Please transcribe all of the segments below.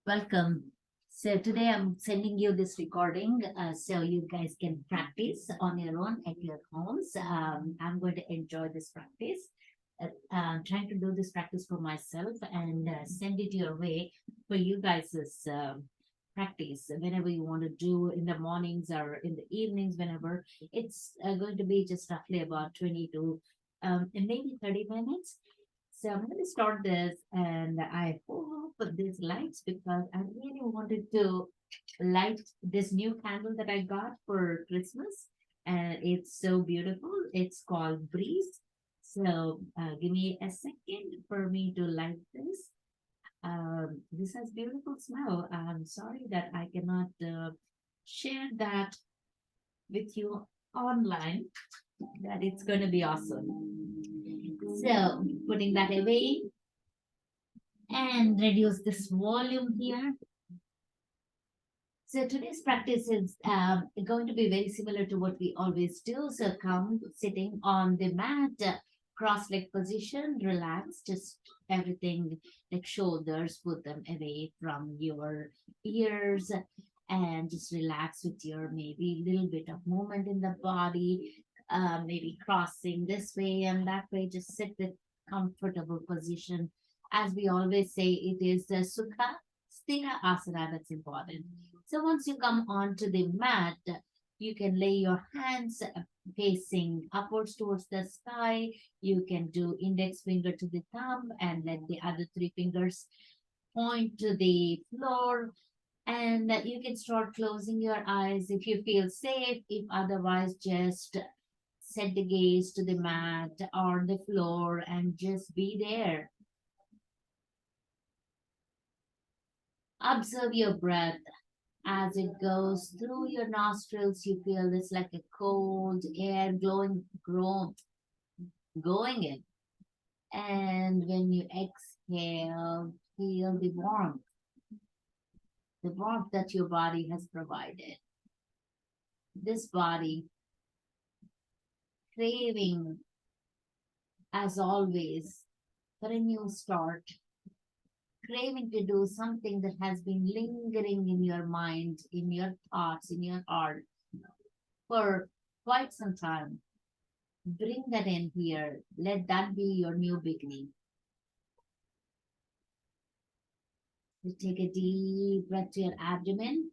Welcome. So today I'm sending you this recording so you guys can practice on your own at your homes. I'm going to enjoy this practice. I'm trying to do this practice for myself and send it your way for you guys' practice whenever you want to do in the mornings or in the evenings, whenever. It's going to be just roughly about 20 to and maybe 30 minutes. So I'm going to start this, and I hope this lights because I really wanted to light this new candle that I got for Christmas, and it's so beautiful. It's called Breeze. So give me a second for me to light this. This has beautiful smell. I'm sorry that I cannot share that with you online. That it's going to be awesome. So putting that away and reduce this volume here. So today's practice is going to be very similar to what we always do. So come sitting on the mat, cross-leg position, relax, just everything like shoulders, put them away from your ears and just relax with your maybe little bit of movement in the body, maybe crossing this way and that way. Just sit with comfortable position. As we always say, it is the Sukha Sthira Asana that's important. So once you come onto the mat, you can lay your hands facing upwards towards the sky. You can do index finger to the thumb and let the other three fingers point to the floor. And you can start closing your eyes if you feel safe. If otherwise, just set the gaze to the mat or the floor and just be there. Observe your breath. As it goes through your nostrils, you feel this like a cold air going in. And when you exhale, feel the warmth that your body has provided. This body craving, as always, for a new start, craving to do something that has been lingering in your mind, in your thoughts, in your heart for quite some time. Bring that in here. Let that be your new beginning. You take a deep breath to your abdomen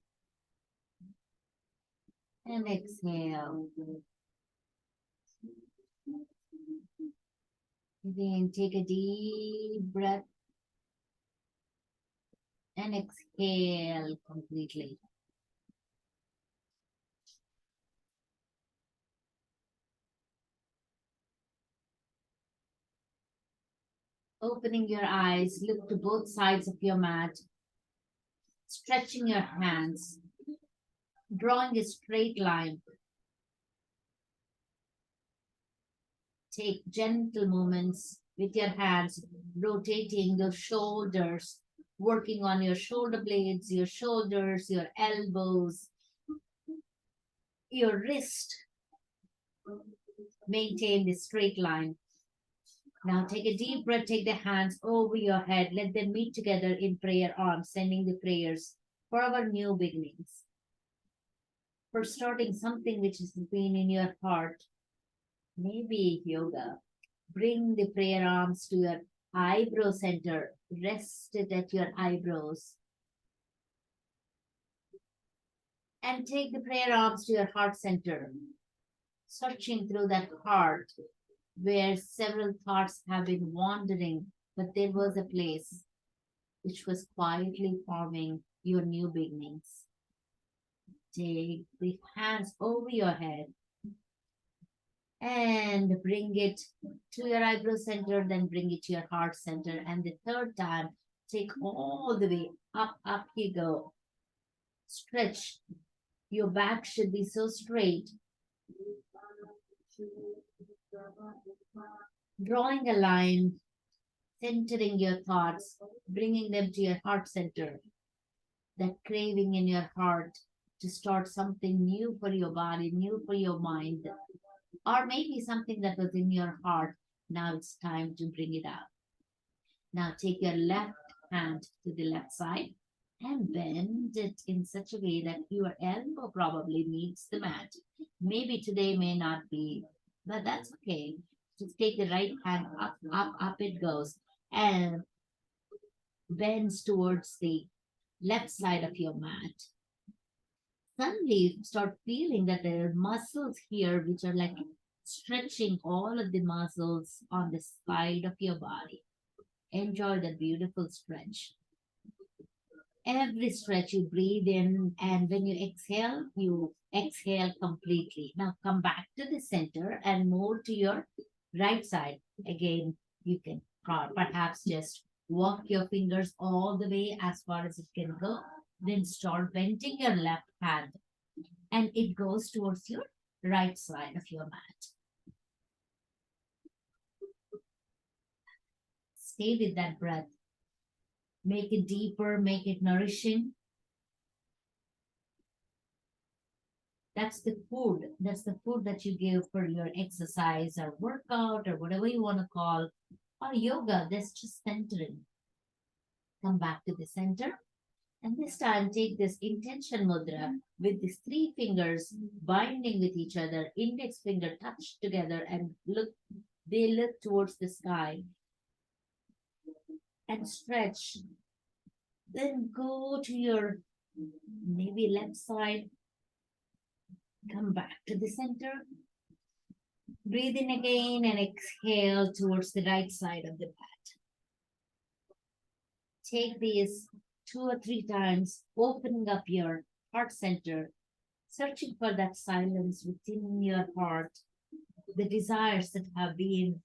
and exhale. Again, take a deep breath and exhale completely. Opening your eyes, look to both sides of your mat, stretching your hands, drawing a straight line. Take gentle movements with your hands, rotating the shoulders, working on your shoulder blades, your shoulders, your elbows, your wrist. Maintain the straight line. Now take a deep breath, take the hands over your head, let them meet together in prayer arms, sending the prayers for our new beginnings. For starting something which has been in your heart, maybe yoga. Bring the prayer arms to your eyebrow center. Rest it at your eyebrows. And take the prayer arms to your heart center. Searching through that heart where several thoughts have been wandering, but there was a place which was quietly forming your new beginnings. Take the hands over your head and bring it to your eyebrow center, then bring it to your heart center. And the third time, take all the way up you go. Stretch. Your back should be so straight. Drawing a line, centering your thoughts, bringing them to your heart center. That craving in your heart to start something new for your body, new for your mind, or maybe something that was in your heart. Now it's time to bring it out. Now take your left hand to the left side and bend it in such a way that your elbow probably meets the mat. Maybe today may not be, but that's okay. Just take the right hand up, up, up it goes, and bends towards the left side of your mat. Suddenly start feeling that there are muscles here which are like stretching all of the muscles on the side of your body. Enjoy the beautiful stretch. Every stretch you breathe in, and when you exhale completely. Now come back to the center and move to your right side. Again, you can perhaps just walk your fingers all the way as far as it can go. Then start bending your left hand, and it goes towards your right side of your mat. Stay with that breath. Make it deeper, make it nourishing. That's the food. That's the food that you give for your exercise or workout or whatever you want to call, or yoga. That's just centering. Come back to the center. And this time, take this intention mudra with these three fingers binding with each other, index finger touched together, and look, they look towards the sky and stretch. Then go to your maybe left side, come back to the center. Breathe in again and exhale towards the right side of the mat. Take these 2 or 3 times, opening up your heart center, searching for that silence within your heart, the desires that have been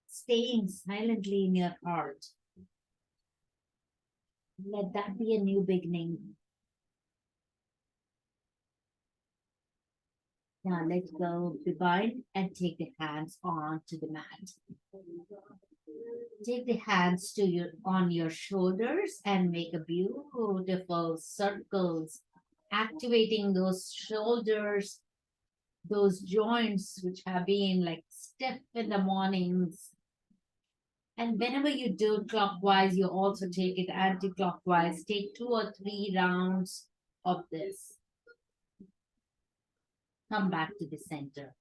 staying silently in your heart. Let that be a new beginning. Now let go of the bind and take the hands onto the mat. Take the hands on your shoulders and make a beautiful circles, activating those shoulders, those joints which have been like stiff in the mornings. And whenever you do clockwise, you also take it anti-clockwise. Take 2 or 3 rounds of this. Come back to the center.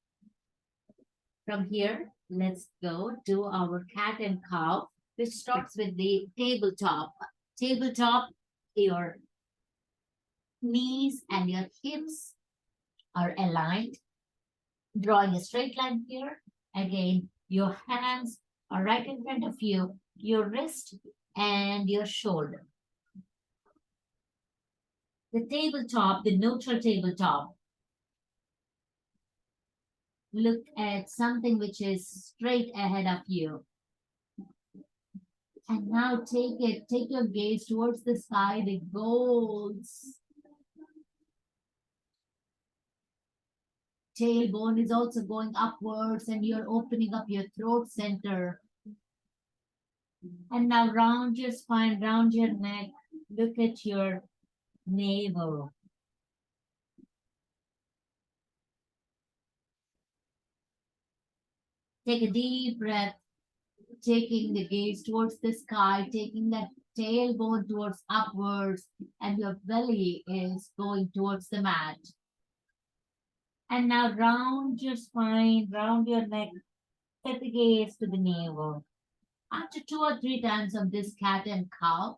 From here, let's go do our cat and cow, which starts with the tabletop. Tabletop, your knees and your hips are aligned, drawing a straight line here. Again, your hands are right in front of you, your wrist and your shoulder. The tabletop, the neutral tabletop, look at something which is straight ahead of you. And now take your gaze towards the sky, the goals. Tailbone is also going upwards and you're opening up your throat center. And now round your spine, round your neck, look at your navel. Take a deep breath, taking the gaze towards the sky, taking that tailbone towards upwards, and your belly is going towards the mat. And now round your spine, round your neck, set the gaze to the navel. After 2 or 3 times of this cat and cow,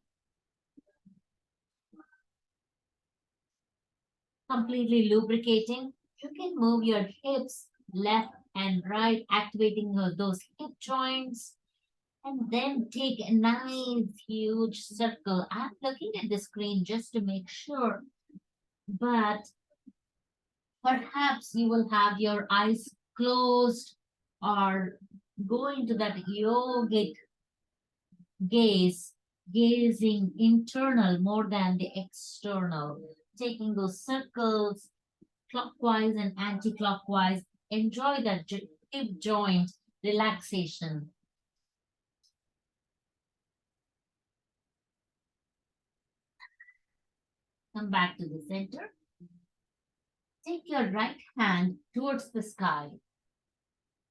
completely lubricating, you can move your hips left and right, activating those hip joints. And then take a nice huge circle. I'm looking at the screen just to make sure, but perhaps you will have your eyes closed or go into that yogic gaze, gazing internal more than the external, taking those circles clockwise and anti-clockwise. Enjoy that hip joint relaxation. Come back to the center. Take your right hand towards the sky.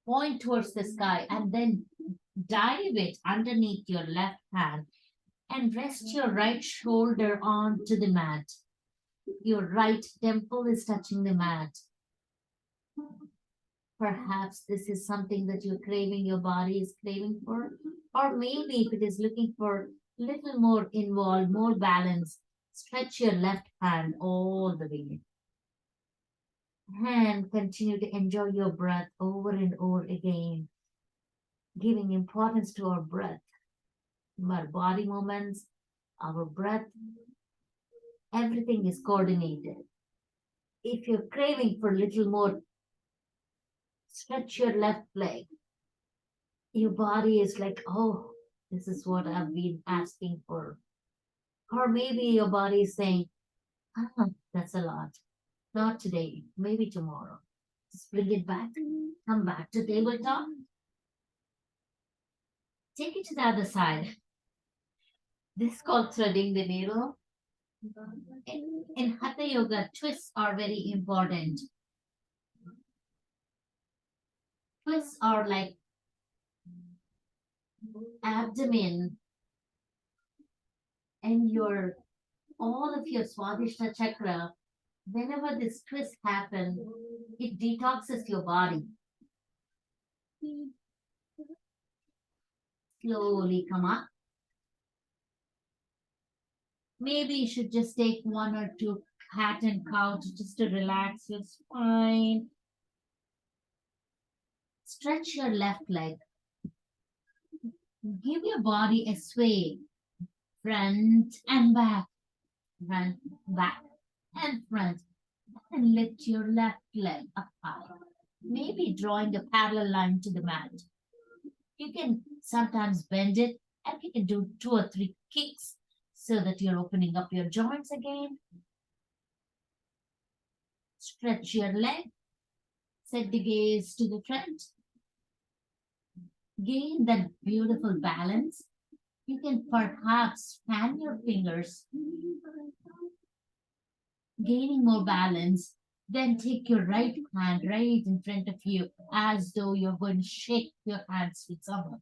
Point towards the sky and then dive it underneath your left hand And rest your right shoulder onto the mat. Your right temple is touching the mat. Perhaps this is something that you're craving, your body is craving for. Or maybe if it is looking for little more involved, more balance, stretch your left hand all the way. And continue to enjoy your breath over and over again, giving importance to our breath, our body movements, our breath, everything is coordinated. If you're craving for a little more, stretch your left leg. Your body is like, oh, this is what I've been asking for. Or maybe your body is saying, ah, that's a lot. Not today, maybe tomorrow. Just bring it back. Come back to tabletop. Take it to the other side. This is called threading the needle. In Hatha Yoga, twists are very important. Twists are like abdomen and your all of your Swadhisthana chakra. Whenever this twist happens, it detoxes your body. Slowly come up. Maybe you should just take one or two cat and cow just to relax your spine. Stretch your left leg. Give your body a sway. Front and back. Front, back, and front. And lift your left leg up high. Maybe drawing a parallel line to the mat. You can sometimes bend it and you can do 2 or 3 kicks so that you're opening up your joints again. Stretch your leg. Set the gaze to the front. Gain that beautiful balance. You can perhaps fan your fingers, gaining more balance. Then take your right hand right in front of you as though you're going to shake your hands with someone.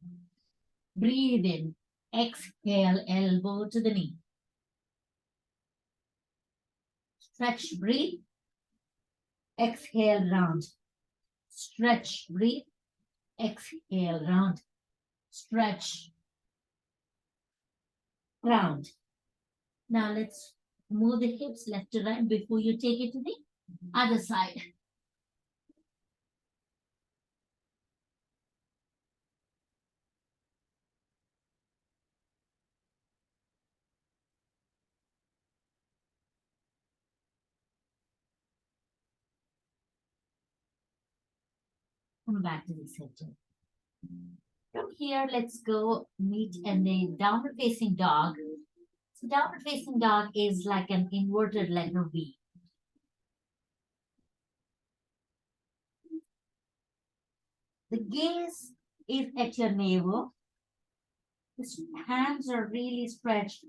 Breathe in. Exhale, elbow to the knee. Stretch, breathe. Exhale, round. Stretch, breathe. Exhale, round. Stretch, round. Now let's move the hips left to right before you take it to the other side. Come back to the center. From here, let's go meet in the downward facing dog. So downward facing dog is like an inverted letter V. The gaze is at your navel. The hands are really stretched.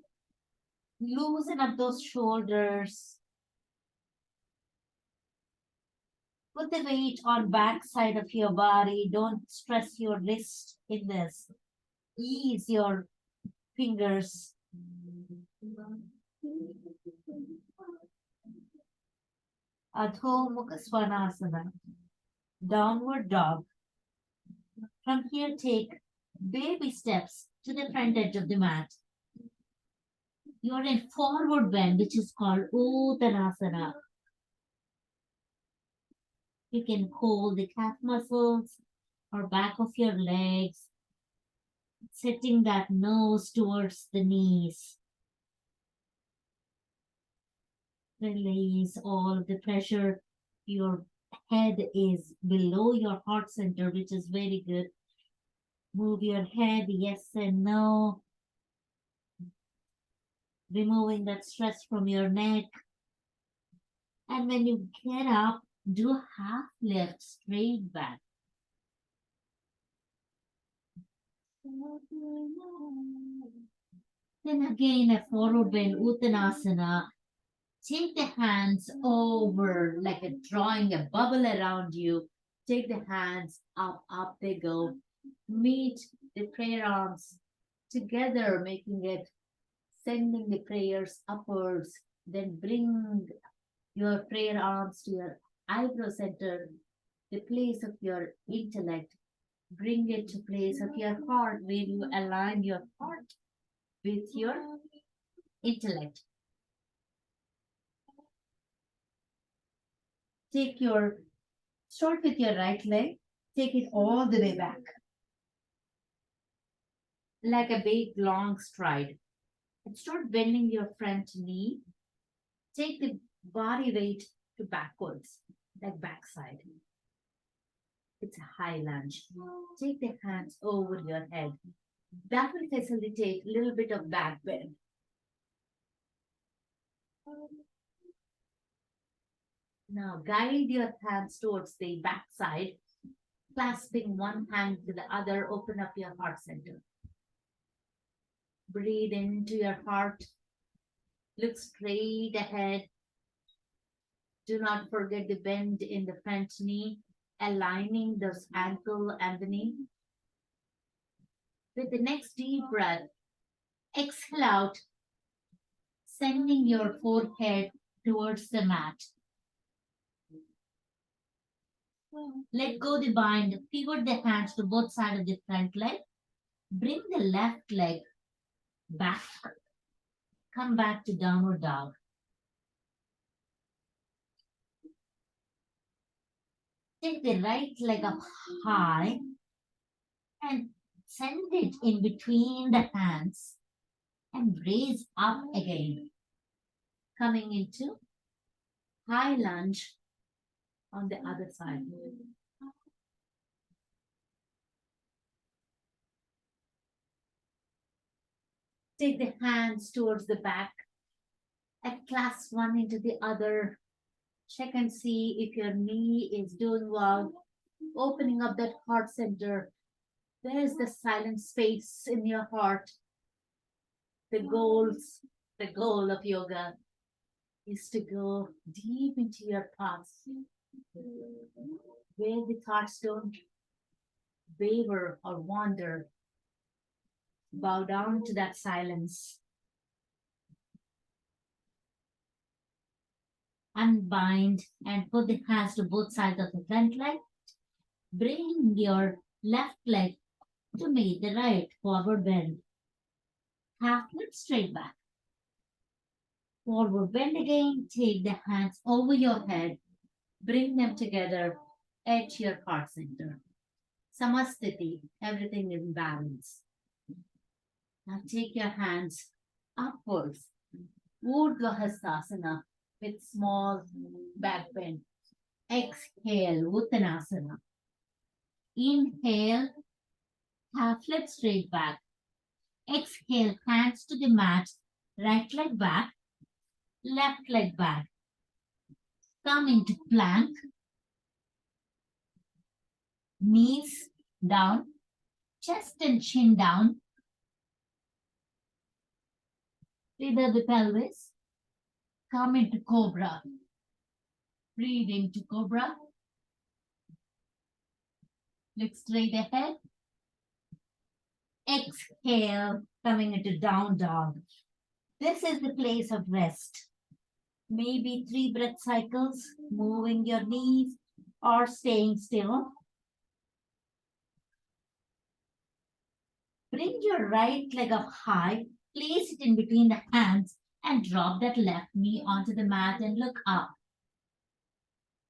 Loosen up those shoulders. Put the weight on back side of your body. Don't stress your wrist in this. Ease your fingers. Adho Mukha Svanasana. Downward dog. From here, take baby steps to the front edge of the mat. You're in forward bend, which is called Uttanasana. You can hold the calf muscles or back of your legs, setting that nose towards the knees. Release all of the pressure. Your head is below your heart center, which is very good. Move your head, yes and no. Removing that stress from your neck. And when you get up, do a half lift straight back. Then again, a forward bend, Uttanasana. Take the hands over, like a drawing a bubble around you. Take the hands up, up they go. Meet the prayer arms together, making it Sending the prayers upwards. Then bring your prayer arms to your eyebrow center, the place of your intellect. Bring it to place of your heart where you align your heart with your intellect. Start with your right leg, take it all the way back, like a big long stride. And start bending your front knee. Take the body weight to backwards, like backside. It's a high lunge. Take the hands over your head. That will facilitate a little bit of back bend. Now guide your hands towards the backside, clasping one hand to the other. Open up your heart center. Breathe into your heart. Look straight ahead. Do not forget the bend in the front knee, aligning those ankle and the knee. With the next deep breath, exhale out, sending your forehead towards the mat. Let go the bind, pivot the hands to both sides of the front leg. Bring the left leg back. Come back to downward dog. Take the right leg up high and send it in between the hands and raise up again. Coming into high lunge on the other side. Take the hands towards the back and clasp one into the other. Check and see if your knee is doing well. Opening up that heart center. There's the silent space in your heart. The goal of yoga is to go deep into your thoughts, where the thoughts don't waver or wander. Bow down to that silence. Unbind and put the hands to both sides of the front leg. Bring your left leg to meet the right, forward bend. Half lift straight back. Forward bend again. Take the hands over your head. Bring them together at your heart center. Samasthiti, everything is in balance. Now take your hands upwards. Urdhva Hastasana with small back bend. Exhale, Uttanasana. Inhale, half lift straight back. Exhale, hands to the mat. Right leg back, left leg back. Come into plank. Knees down, chest and chin down. Feather the pelvis. Come into cobra. Breathe into cobra. Look straight ahead. Exhale, coming into down dog. This is the place of rest. Maybe 3 breath cycles, moving your knees or staying still. Bring your right leg up high, place it in between the hands and drop that left knee onto the mat and look up.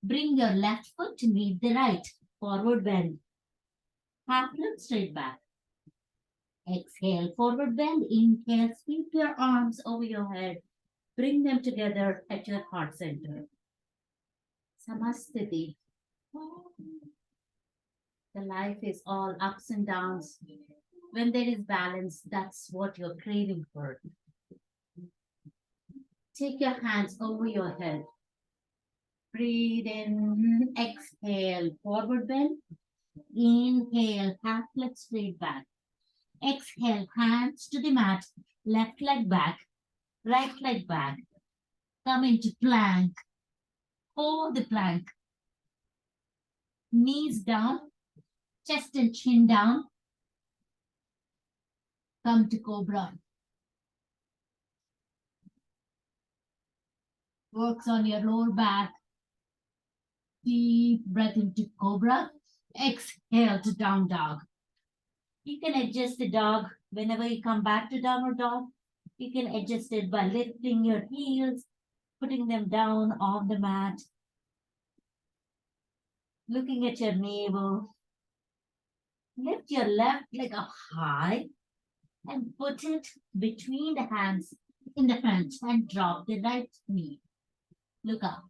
Bring your left foot to meet the right, forward bend. Half lift straight back. Exhale, forward bend. Inhale, sweep your arms over your head. Bring them together at your heart center. Samasthiti. The life is all ups and downs. When there is balance, that's what you're craving for. Take your hands over your head. Breathe in, exhale, forward bend. Inhale, half leg straight back. Exhale, hands to the mat, left leg back, right leg back. Come into plank. Hold the plank. Knees down, chest and chin down. Come to cobra. Works on your lower back. Deep breath into cobra. Exhale to down dog. You can adjust the dog whenever you come back to downward dog. You can adjust it by lifting your heels, putting them down on the mat, looking at your navel. Lift your left leg up high and put it between the hands in the front and drop the right knee. Look up.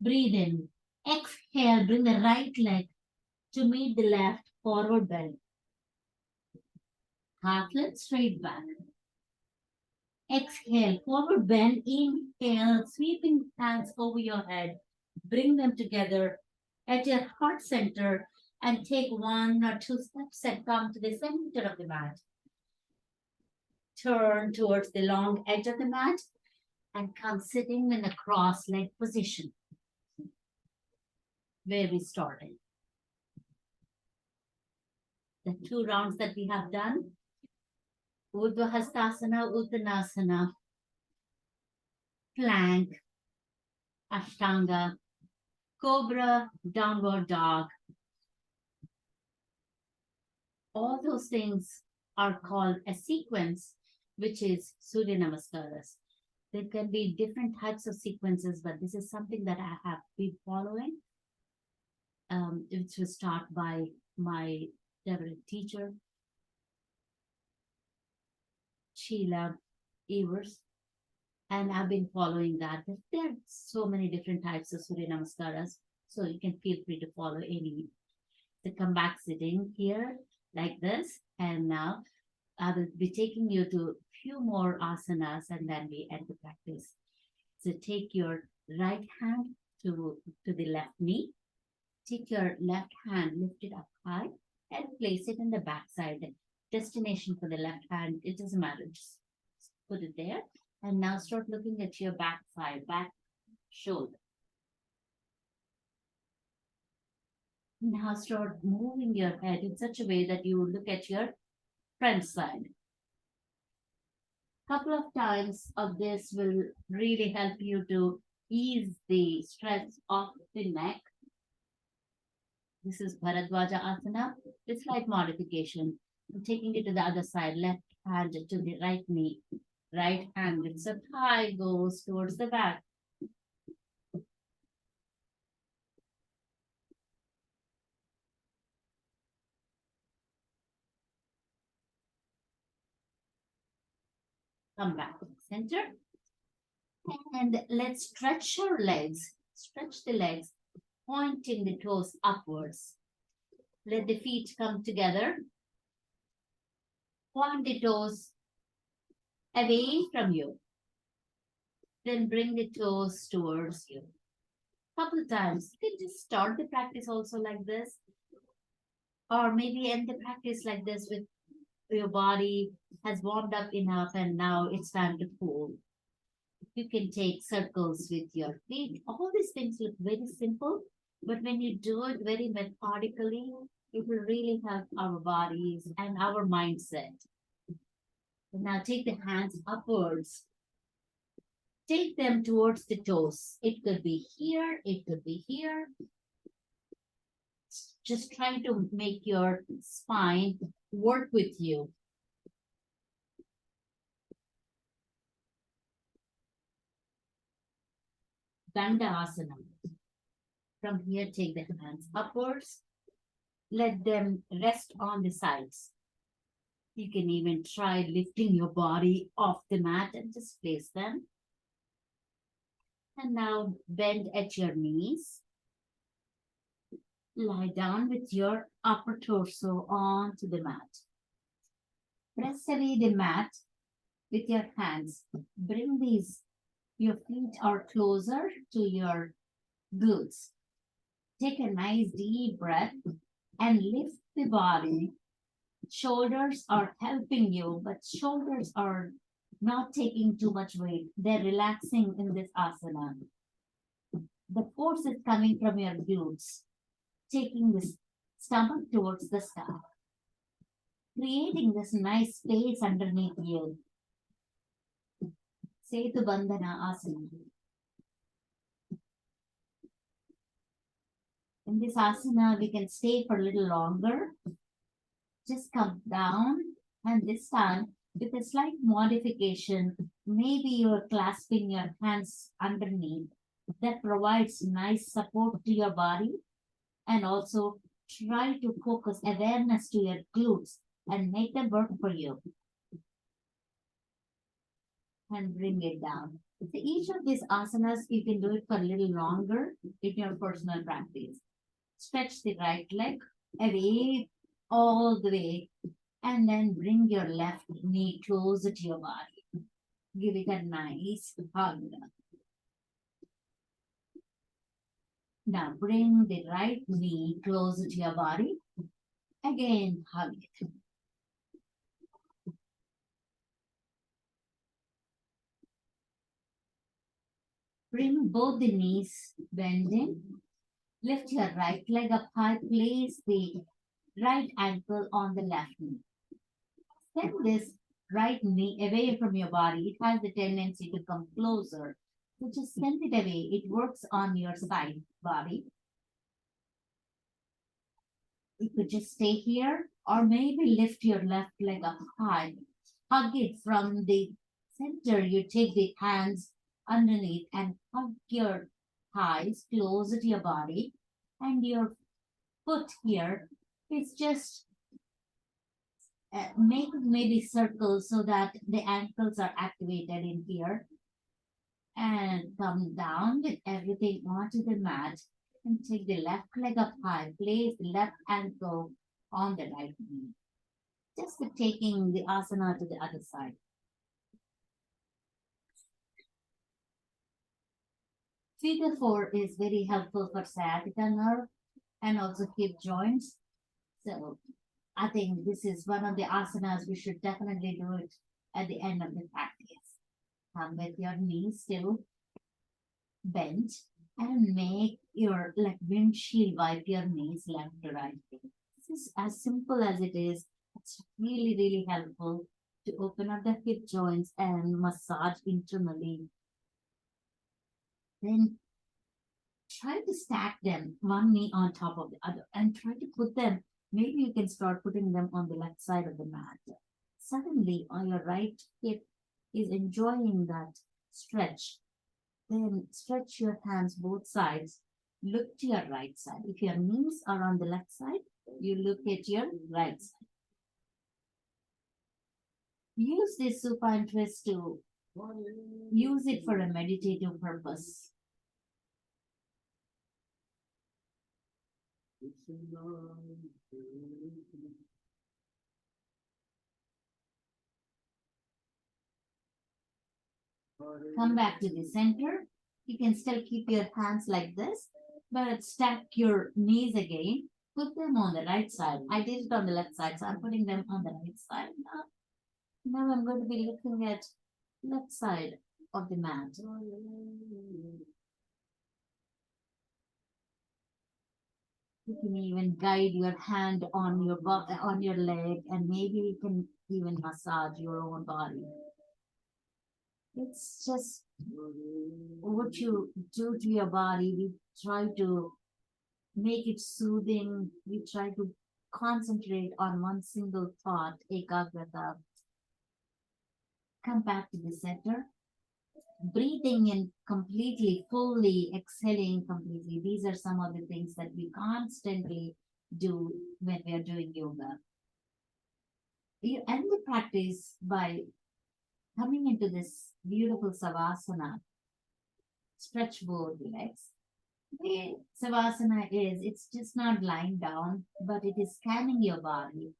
Breathe in. Exhale, bring the right leg to meet the left, forward bend. Half lift straight back. Exhale, forward bend. Inhale, sweeping hands over your head. Bring them together at your heart center and take 1 or 2 steps and come to the center of the mat. Turn towards the long edge of the mat and come sitting in a cross leg position where we started. The 2 rounds that we have done, Urdhva Hastasana, Uttanasana, plank, Ashtanga, Cobra, downward dog. All those things are called a sequence, which is Surya Namaskaras. There can be different types of sequences, but this is something that I have been following. It was taught by my favorite teacher, Sheila Evers, and I've been following that. There are so many different types of Surya Namaskaras, so you can feel free to follow any. To come back sitting here like this, and now I will be taking you to few more asanas and then we end the practice. So take your right hand to the left knee. Take your left hand, lift it up high, and place it in the back side. Destination for the left hand, it doesn't matter. Just put it there. And now start looking at your back side, back shoulder. Now start moving your head in such a way that you look at your front side. Couple of times of this will really help you to ease the stress of the neck. This is Bharadwaja Asana. It's slight modification. I'm taking it to the other side, left hand to the right knee. Right hand lifts up high, goes towards the back. Come back to the center. And let's stretch our legs. Stretch the legs, pointing the toes upwards. Let the feet come together. Point the toes away from you. Then bring the toes towards you. Couple times. You can just start the practice also like this. Or maybe end the practice like this with your body has warmed up enough and now it's time to cool. You can take circles with your feet. All these things look very simple, but when you do it very methodically, it will really help our bodies and our mindset. And now take the hands upwards. Take them towards the toes. It could be here, it could be here. Just try to make your spine work with you. Dandasana. From here, take the hands upwards. Let them rest on the sides. You can even try lifting your body off the mat and just place them. And now bend at your knees. Lie down with your upper torso onto the mat. Press away the mat with your hands. Bring your feet are closer to your glutes. Take a nice deep breath and lift the body. Shoulders are helping you, but shoulders are not taking too much weight. They're relaxing in this asana. The force is coming from your glutes, taking the stomach towards the sky, creating this nice space underneath you. Setu Bandhana Asana. In this asana, we can stay for a little longer. Just come down, and this time, with a slight modification, maybe you're clasping your hands underneath. That provides nice support to your body, and also try to focus awareness to your glutes and make them work for you. And bring it down. So each of these asanas, you can do it for a little longer in your personal practice. Stretch the right leg away all the way, and then bring your left knee closer to your body. Give it a nice hug. Now bring the right knee closer to your body. Again, hug it. Bring both the knees bending. Lift your right leg up high. Place the right ankle on the left knee. Send this right knee away from your body. It has the tendency to come closer. So just send it away. It works on your side body. You could just stay here, or maybe lift your left leg up high. Hug it from the center. You take the hands underneath and hug your thighs closer to your body, and your foot here is just make maybe circles so that the ankles are activated in here, and come down with everything onto the mat, and take the left leg up high. Place the left ankle on the right knee. Just taking the asana to the other side. Figure 4 is very helpful for sciatica nerve and also hip joints. So I think this is one of the asanas we should definitely do it at the end of the practice. Come with your knees still bent and make your like windshield wipe your knees left to right. This is as simple as it is. It's really, really helpful to open up the hip joints and massage internally. Then try to stack them one knee on top of the other and try to put them. Maybe you can start putting them on the left side of the mat. Suddenly, on your right hip is enjoying that stretch. Then stretch your hands both sides. Look to your right side. If your knees are on the left side, you look at your right side. Use this supine twist to use it for a meditative purpose. Come back to the center. You can still keep your hands like this, but stack your knees again. Put them on the right side. I did it on the left side, so I'm putting them on the right side now. Now I'm going to be looking at left side of the mat. You can even guide your hand on your on your leg, and maybe you can even massage your own body. It's just what you do to your body. We try to make it soothing. We try to concentrate on one single thought, ekagrata. Come back to the center. Breathing in completely, fully, exhaling completely. These are some of the things that we constantly do when we are doing yoga. You end the practice by coming into this beautiful savasana. Stretch both legs. The savasana is, it's just not lying down, but it is scanning your body.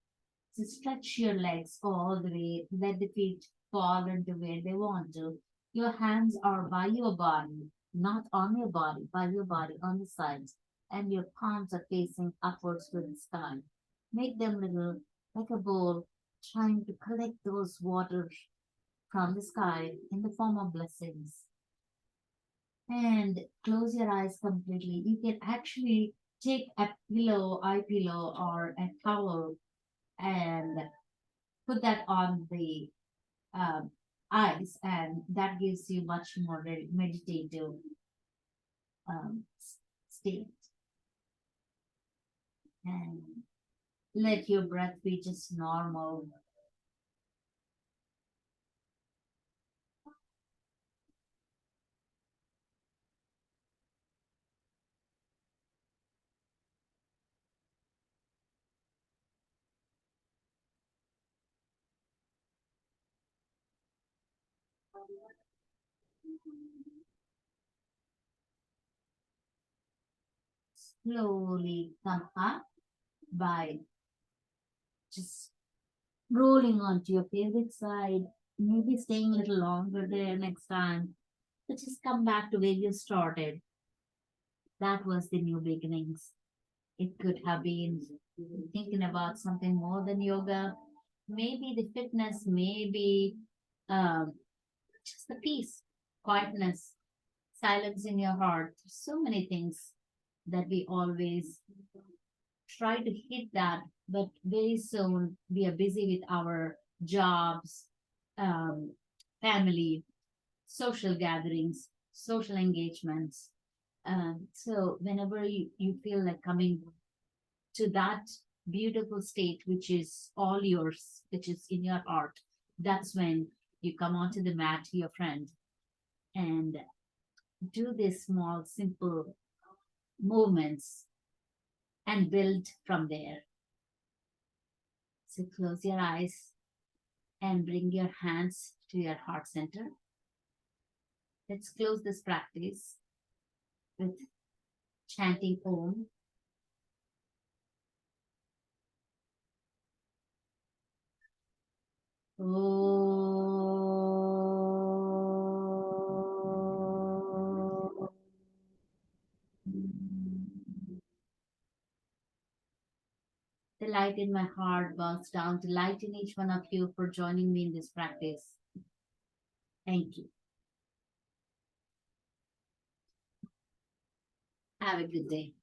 So stretch your legs all the way, let the feet fall into where they want to. Your hands are by your body, not on your body, by your body on the sides, and your palms are facing upwards to the sky. Make them little, like a bowl, trying to collect those waters from the sky in the form of blessings. And close your eyes completely. You can actually take a pillow, eye pillow, or a towel and put that on the eyes, and that gives you much more meditative state. And let your breath be just normal. Slowly come up by just rolling onto your favorite side, maybe staying a little longer there next time. But just come back to where you started. That was the new beginnings. It could have been thinking about something more than yoga, maybe the fitness, maybe um, just the peace, quietness, silence in your heart. So many things that we always try to hit that, but very soon we are busy with our jobs, um, family, social gatherings, social engagements. So whenever you feel like coming to that beautiful state, which is all yours, which is in your heart, that's when you come onto the mat, your friend, and do these small, simple movements and build from there. So close your eyes and bring your hands to your heart center. Let's close this practice with chanting Om. Om. The light in my heart bows down to light in each one of you for joining me in this practice. Thank you. Have a good day.